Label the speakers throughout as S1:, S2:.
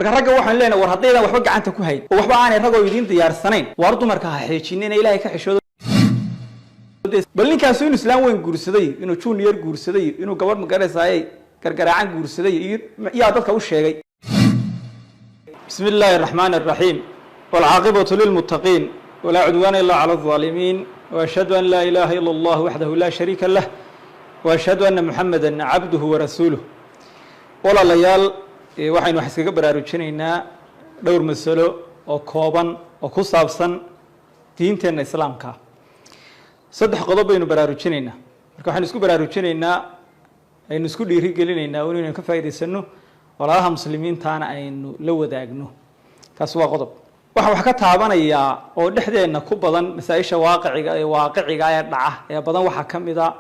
S1: ragga waxaan leenahay war haddaydan waxba gacanta ku hayn oo waxba aanay ragoo idin diyaarsanayn war dumarka ha xeejinin ilaahay ka xishoodo bal ninkaas inuu islaam weyn guursaday inuu junior guursaday inuu gabadh magareysay gargaraacan guursaday iyo dadka u sheegay bismillaahir rahmaanir rahiim wal aaqibatu lil muttaqiin wala udwana illa ala adh-dhalimin wa ashhadu an la ilaha illa allah wahdahu la sharika lah wa ashhadu anna muhammadan abduhu wa rasuluhu wala layal waxaynu wax iskaga baraarujinaynaa dhowr mas'alo oo kooban oo ku saabsan diinteena islaamka saddex qodob baynu baraarujinaynaa marka waxaan isku baraarujinaynaa aynu isku dhiiri gelinaynaa inaynu ka faa'iideysano walaalaha muslimiintaana aynu la wadaagno taas waa qodob waxaan wax ka taabanayaa oo dhexdeena ku badan masaa'isha waaqiciga ee dhaca ee badan waxa kamid ah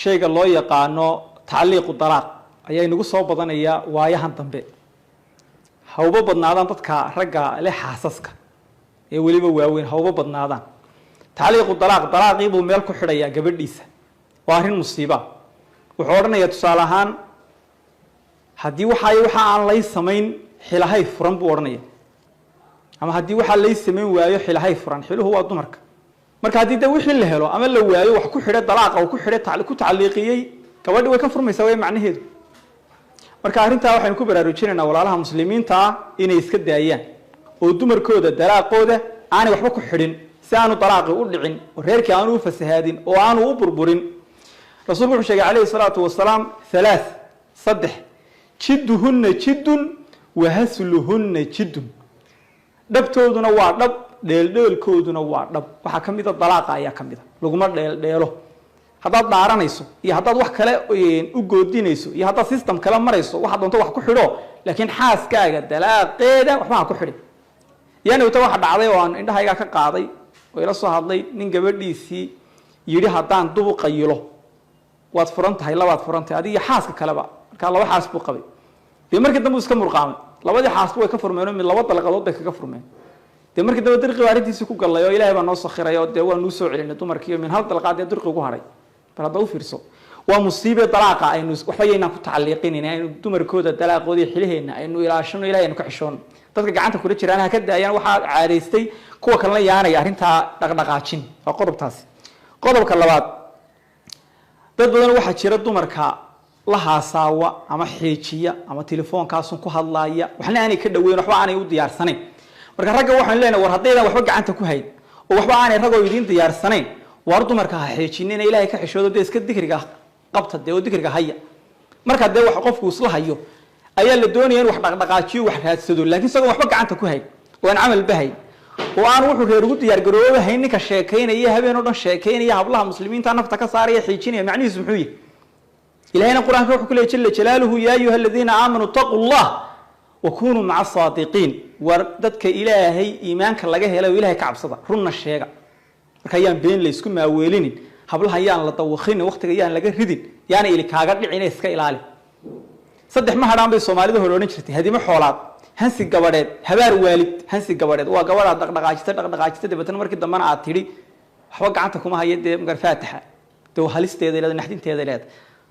S1: shayga loo yaqaano tacliiqu dalaaq ayaa inagu soo badanaya waayahan dambe hawba badnaadaan dadka ragga leh xaasaska ee waliba waaweyn hawba badnaadaan tacliiqu dalaaqii buu meel ku xidhayaa gabadhiisa waa arrin musiiba wuxuu odhanayaa tusaale ahaan haddii waxa aan lay samayn xilahay furan buu odhanaya ama haddii waxa lay samayn waayo xilahay furan xiluhu waa dumarka marka haddii wixii la helo ama la waayo wax ku xidhay dalaaqa oo ku xidhay ku tacliiqiyay gabadhi way ka furmaysaa way macnaheedu marka arrintaa waxaan ku baraarujinaynaa walaalaha muslimiinta ah inay iska daayaan oo dumarkooda dalaaqooda aanay waxba ku xidhin si aanu dalaaqi u dhicin oo reerkii aanu u fasahaadin oo aanu u burburin rasuulku wuxuu sheegay calayhi salaatu wasalaam saddex jidduhunna jiddun wa hasluhunna jiddun dhabtooduna waa dhab dheeldheelkooduna waa dhab waxaa ka mid a dalaaqa ayaa ka mid a laguma dheeldheelo haddaad dhaaranayso iyo haddaad wax kale u goodinayso iyo haddaad system kale marayso waxaad doonto wax ku xidho laakiin xaaskaaga dalaaqeeda waxba ha ku xidhin yaani waxa dhacday oo aan indhahayga ka qaaday oo ila soo hadlay nin gabadhiisii yiri haddaan dubu qayilo waad furan tahay labaad furan tahay adiga xaaska kaleba marka laba xaas buu qabay markii dambe iska murqaamay labadii xaas way ka furmeen mid laba dalqadood bay kaga furmeen markii dambe dirqi waarintiisa ku galay oo ilaahay baa noo sakhiray oo waa noo soo celinay dumarkii min hal dalqaad ee dirqi ugu haray balada u fiirso waa musiibe dalaaqa aynu waxba yeynaan ku tacliiqinayna aynu dumarkooda dalaaqoodii xiliheena aynu ilaashano ilaahay aynu ka xishoon dadka gacanta kula jiraan ha ka daayaan waxa caadeystay kuwa kalena yaanay arrinta dhaqdhaqaajin waa qodobtaasi qodobka labaad dad badan waxa jira dumarka la haasaawa ama xeejiya ama telefoonkaas ku hadlaaya waxna aanay ka dhaweyn waxba aanay u diyaarsanayn marka ragga waxaan leenahay war haddaydan waxba gacanta ku hayn oo waxba aanay ragoo idin diyaarsanayn war dumarka ha xeejinin ilaahay ka xishoodo deeska dikriga qabta oo dikriga haya marka wax qofku isla hayo ayaa la doonayaa in wax dhaqdhaqaajiyo wax raadsado laakiin isagoo waxba gacanta ku hayn oo aan amal bahay oo aan wuxuu reer ugu diyaar garoobo hayn ninka sheekeynaya habeen oo dhan sheekeynaya hablaha muslimiinta nafta ka saaraya xeejinaya macnihiisu muxuu yahay ilaahayna quraanka wuxuu ku leeyahay jalla jalaaluhu ya ayuha alladheena aamanu taqullah wa kunu ma'a saadiqiin war dadka ilaahay iimaanka laga helay ilaahay ka cabsada runna sheega marka ayaan been la isku maaweelinin hablaha ayaan la dawaqin waqtiga ayaan laga ridin yaana ili kaaga dhicin iska ilaali saddex ma hadaan bay Soomaalida hore oran jirtay hadima xoolaad hansi gabadheed habaar waalid hansi gabadheed waa gabadha dhaqdhaqaajista dibadna markii dambana aad tiri waxba gacanta kuma hayay magar faataxa doo halisteeda ilaa naxdinteeda leed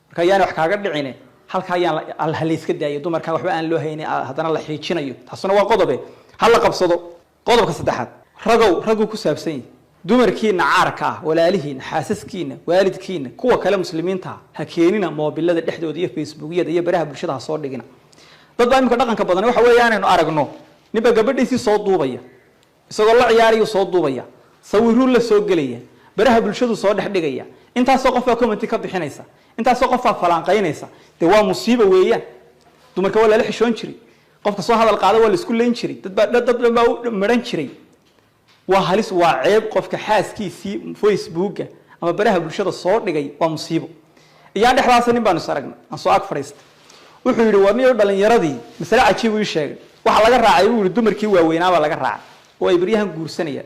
S1: marka ayaan wax kaaga dhicin halka ayaan hal iska daayo dumarka waxba aan loo haynin hadana la xiijinayo taasuna waa qodob hal la qabsado qodobka saddexaad ragow ku saabsan dumarkiina caarka ah walaalihiina xaasaskiina waalidkiina kuwa kale muslimiinta ha keenina moobilada dhexdooda iyo facebookyada iyo baraha bulshada soo dhigina dad baa imka dhaqanka badan waxa weeyaan inuu aragno niba gabadhiisii soo duubaya isagoo la ciyaariyo soo duubaya sawirro la soo galaya baraha bulshadu soo dhex dhigaya intaas qof baa comment ka bixinaysa intaas qof baa falanqaynaysa waa musiibo weeyaan dumarka waa la xishoon jiray qofka soo hadal qaada waa la isku leen jiray dad baa maran jiray waa halis waa ceeb qofka xaaskiisii facebooka ama baraha bulshada soo dhigay waa musiibo iyaan dhexdaas nin baan isaragna aan soo ag fariistay wuxuu yiri warniyo dhalinyaradii mas'ala cajiib uu sheegay waxa laga raacay uu yiri dumarkii waaweynaaba laga raacay oo ay bariyahan guursanayaan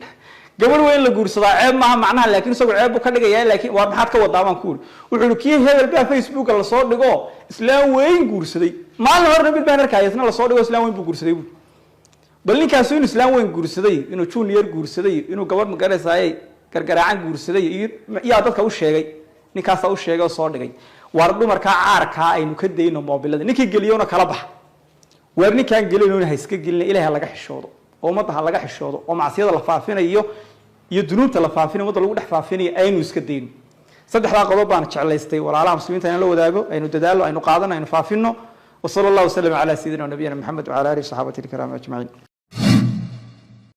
S1: gabadh weyn la guursadaa ceeb maaha macnaha laakiin isagoo ceeb ka dhigaya laakiin waa maxaad ka wadaaban ku wuxuu yiri kii hebel baa facebook la soo dhigo islaam weyn guursaday maalin hore mid baan arkay isna la soo dhigo islaam weyn buu guursaday bal ninkaas inuu islaam weyn guursaday inuu junior guursaday inuu gabadh magareysay gargaraacan guursaday iyo dadka u sheegay ninkaas u sheegay oo soo dhigay war dumarka caarka aynu ka deeyno moobilada ninkii galiyowna kala bax وارني كان قلنا هيسك قلنا إلهي لقى حشوده ومضها لقى حشوده ومعصية لفافين يدنون تلفافين ومضى لو دحفافين أين وسكدين صدق لا قضوا بان جعليستي ولا على مسلمين تنا لو وداغو aynu dadaalo aynu qaadano aynu faafino وصلى الله وسلم على سيدنا ونبينا محمد وعلى اله وصحبه الكرام اجمعين